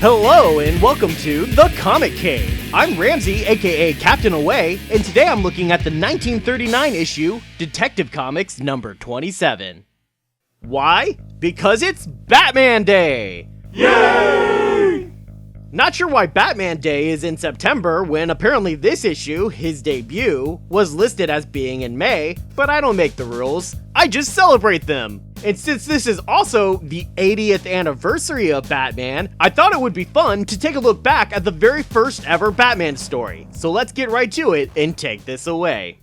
Hello and welcome to The Comic Cave. I'm Ramsey, aka Captain Away, and today I'm looking at the 1939 issue, Detective Comics number 27. Why? Because it's Batman Day! Yay! Not sure why Batman Day is in September when apparently this issue, his debut, was listed as being in May, but I don't make the rules, I just celebrate them. And since this is also the 80th anniversary of Batman, I thought it would be fun to take a look back at the very first ever Batman story. So let's get right to it and take this away.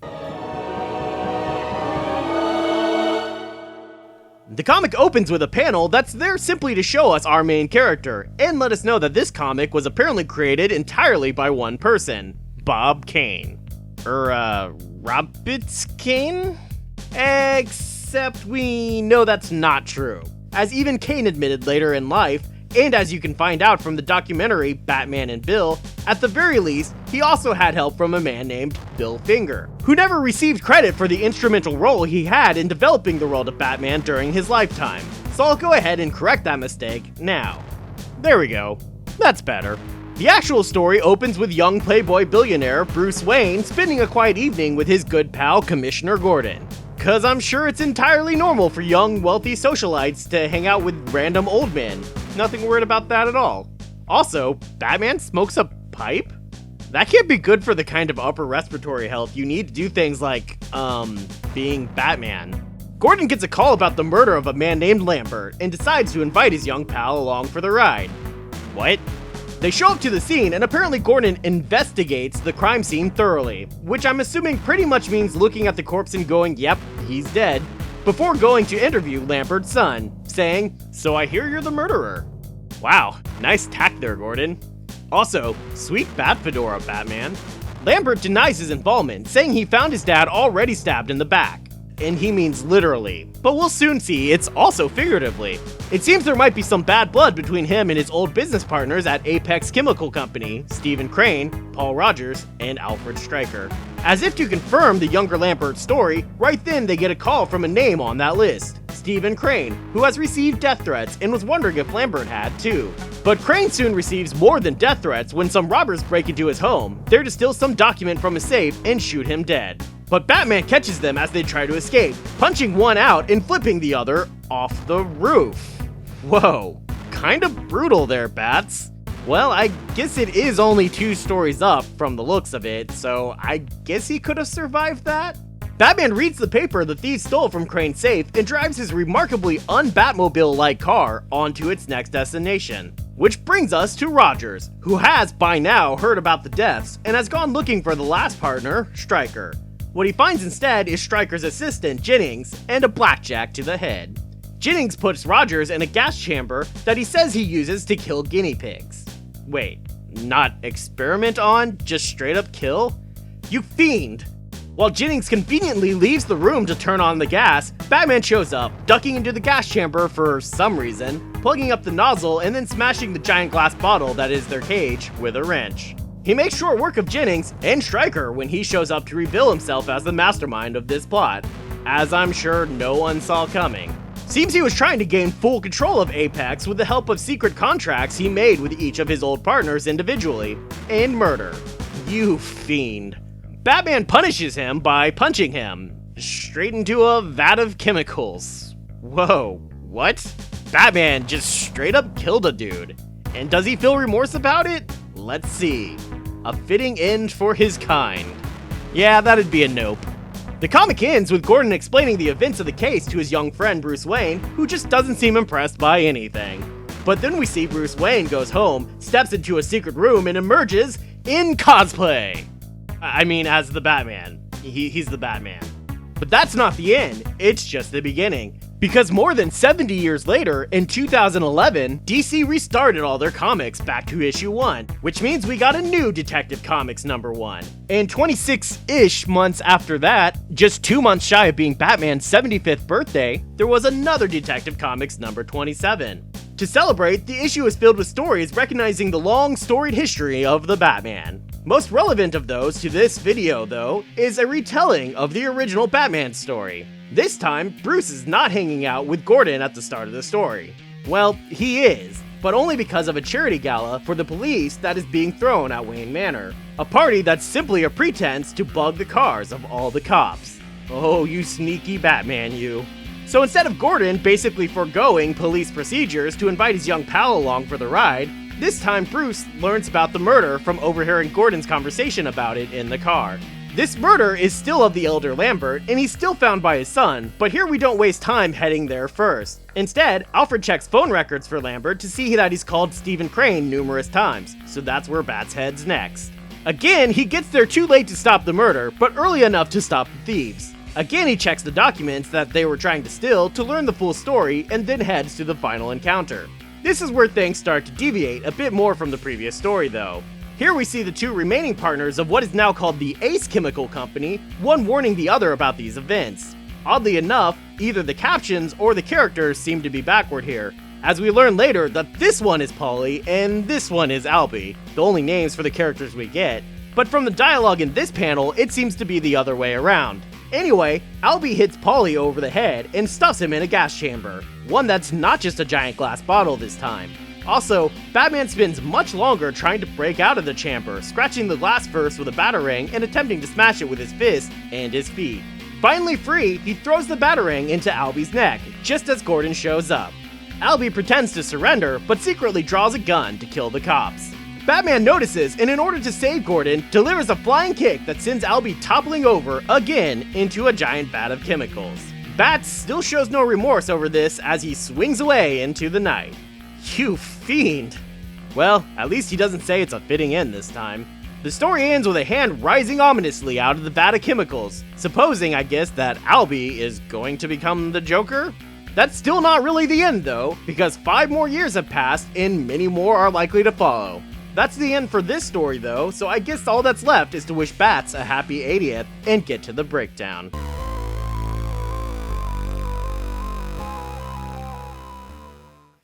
The comic opens with a panel that's there simply to show us our main character, and let us know that this comic was apparently created entirely by one person, Bob Kane. Roberts Kane? Except we know that's not true, as even Kane admitted later in life, and as you can find out from the documentary Batman and Bill, at the very least, he also had help from a man named Bill Finger, who never received credit for the instrumental role he had in developing the world of Batman during his lifetime. So I'll go ahead and correct that mistake now. There we go. That's better. The actual story opens with young playboy billionaire Bruce Wayne spending a quiet evening with his good pal Commissioner Gordon. Cause I'm sure it's entirely normal for young, wealthy socialites to hang out with random old men. Nothing weird about that at all. Also, Batman smokes a pipe? That can't be good for the kind of upper respiratory health you need to do things like, being Batman. Gordon gets a call about the murder of a man named Lambert and decides to invite his young pal along for the ride. What? They show up to the scene, and apparently Gordon investigates the crime scene thoroughly, which I'm assuming pretty much means looking at the corpse and going, yep, he's dead, before going to interview Lambert's son, saying, "So I hear you're the murderer." Wow, nice tack there, Gordon. Also, sweet bat fedora, Batman. Lambert denies his involvement, saying he found his dad already stabbed in the back. And he means literally, but we'll soon see it's also figuratively. It seems there might be some bad blood between him and his old business partners at Apex Chemical Company, Stephen Crane, Paul Rogers, and Alfred Stryker. As if to confirm the younger Lambert story, right then they get a call from a name on that list, Stephen Crane, who has received death threats and was wondering if Lambert had too. But Crane soon receives more than death threats when some robbers break into his home, there to steal some document from his safe and shoot him dead. But Batman catches them as they try to escape, punching one out and flipping the other off the roof. Whoa, kinda brutal there, Bats. Well, I guess it is only 2 stories up from the looks of it, so I guess he could have survived that? Batman reads the paper the thief stole from Crane's safe and drives his remarkably un-Batmobile-like car onto its next destination. Which brings us to Rogers, who has by now heard about the deaths and has gone looking for the last partner, Stryker. What he finds instead is Stryker's assistant, Jennings, and a blackjack to the head. Jennings puts Rogers in a gas chamber that he says he uses to kill guinea pigs. Wait, not experiment on, just straight up kill? You fiend! While Jennings conveniently leaves the room to turn on the gas, Batman shows up, ducking into the gas chamber for some reason, plugging up the nozzle and then smashing the giant glass bottle that is their cage with a wrench. He makes short work of Jennings and Stryker when he shows up to reveal himself as the mastermind of this plot, as I'm sure no one saw coming. Seems he was trying to gain full control of Apex with the help of secret contracts he made with each of his old partners individually, and murder. You fiend. Batman punishes him by punching him, straight into a vat of chemicals. Whoa, what? Batman just straight up killed a dude. And does he feel remorse about it? Let's see. A fitting end for his kind. Yeah, that'd be a nope. The comic ends with Gordon explaining the events of the case to his young friend Bruce Wayne, who just doesn't seem impressed by anything. But then we see Bruce Wayne goes home, steps into a secret room, and emerges in cosplay. I mean, as the Batman. He's the Batman. But that's not the end, it's just the beginning. Because more than 70 years later, in 2011, DC restarted all their comics back to issue 1, which means we got a new Detective Comics number 1. And 26-ish months after that, just 2 months shy of being Batman's 75th birthday, there was another Detective Comics number 27. To celebrate, the issue is filled with stories recognizing the long storied history of the Batman. Most relevant of those to this video, though, is a retelling of the original Batman story. This time, Bruce is not hanging out with Gordon at the start of the story. Well, he is, but only because of a charity gala for the police that is being thrown at Wayne Manor. A party that's simply a pretense to bug the cars of all the cops. Oh, you sneaky Batman, you. So instead of Gordon basically foregoing police procedures to invite his young pal along for the ride, this time Bruce learns about the murder from overhearing Gordon's conversation about it in the car. This murder is still of the elder Lambert, and he's still found by his son, but here we don't waste time heading there first. Instead, Alfred checks phone records for Lambert to see that he's called Stephen Crane numerous times, so that's where Bats heads next. Again, he gets there too late to stop the murder, but early enough to stop the thieves. Again, he checks the documents that they were trying to steal to learn the full story, and then heads to the final encounter. This is where things start to deviate a bit more from the previous story though. Here we see the two remaining partners of what is now called the Ace Chemical Company, one warning the other about these events. Oddly enough, either the captions or the characters seem to be backward here, as we learn later that this one is Polly and this one is Albie, the only names for the characters we get, but from the dialogue in this panel, it seems to be the other way around. Anyway, Albie hits Polly over the head and stuffs him in a gas chamber, one that's not just a giant glass bottle this time. Also, Batman spends much longer trying to break out of the chamber, scratching the glass first with a batarang and attempting to smash it with his fist and his feet. Finally free, he throws the batarang into Albie's neck, just as Gordon shows up. Albie pretends to surrender, but secretly draws a gun to kill the cops. Batman notices, and in order to save Gordon, delivers a flying kick that sends Albie toppling over, again, into a giant vat of chemicals. Bats still shows no remorse over this as he swings away into the night. You fiend! Well, at least he doesn't say it's a fitting end this time. The story ends with a hand rising ominously out of the vat of chemicals, supposing, I guess, that Albie is going to become the Joker? That's still not really the end though, because 5 more years have passed and many more are likely to follow. That's the end for this story though, so I guess all that's left is to wish Bats a happy 80th and get to the breakdown.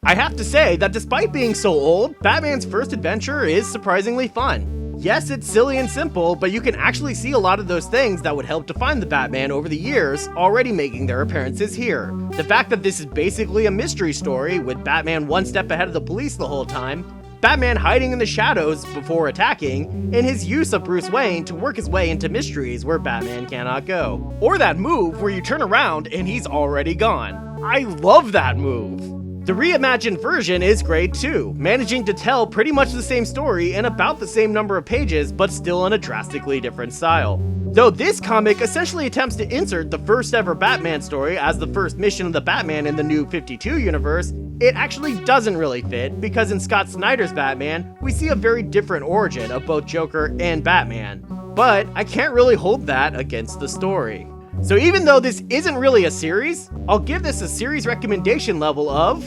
I have to say that despite being so old, Batman's first adventure is surprisingly fun. Yes, it's silly and simple, but you can actually see a lot of those things that would help define the Batman over the years already making their appearances here. The fact that this is basically a mystery story, with Batman one step ahead of the police the whole time, Batman hiding in the shadows before attacking, and his use of Bruce Wayne to work his way into mysteries where Batman cannot go. Or that move where you turn around and he's already gone. I love that move! The reimagined version is great too, managing to tell pretty much the same story in about the same number of pages, but still in a drastically different style. Though this comic essentially attempts to insert the first ever Batman story as the first mission of the Batman in the New 52 universe, it actually doesn't really fit, because in Scott Snyder's Batman, we see a very different origin of both Joker and Batman. But I can't really hold that against the story. So even though this isn't really a series, I'll give this a series recommendation level of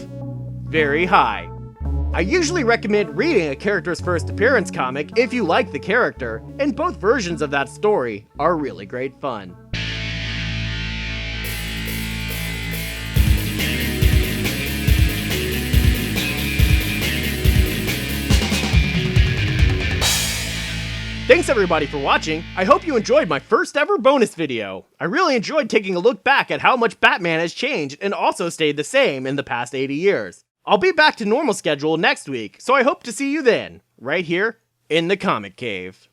very high. I usually recommend reading a character's first appearance comic if you like the character, and both versions of that story are really great fun. Thanks everybody for watching. I hope you enjoyed my first ever bonus video. I really enjoyed taking a look back at how much Batman has changed and also stayed the same in the past 80 years. I'll be back to normal schedule next week, so I hope to see you then, right here in the Comic Cave.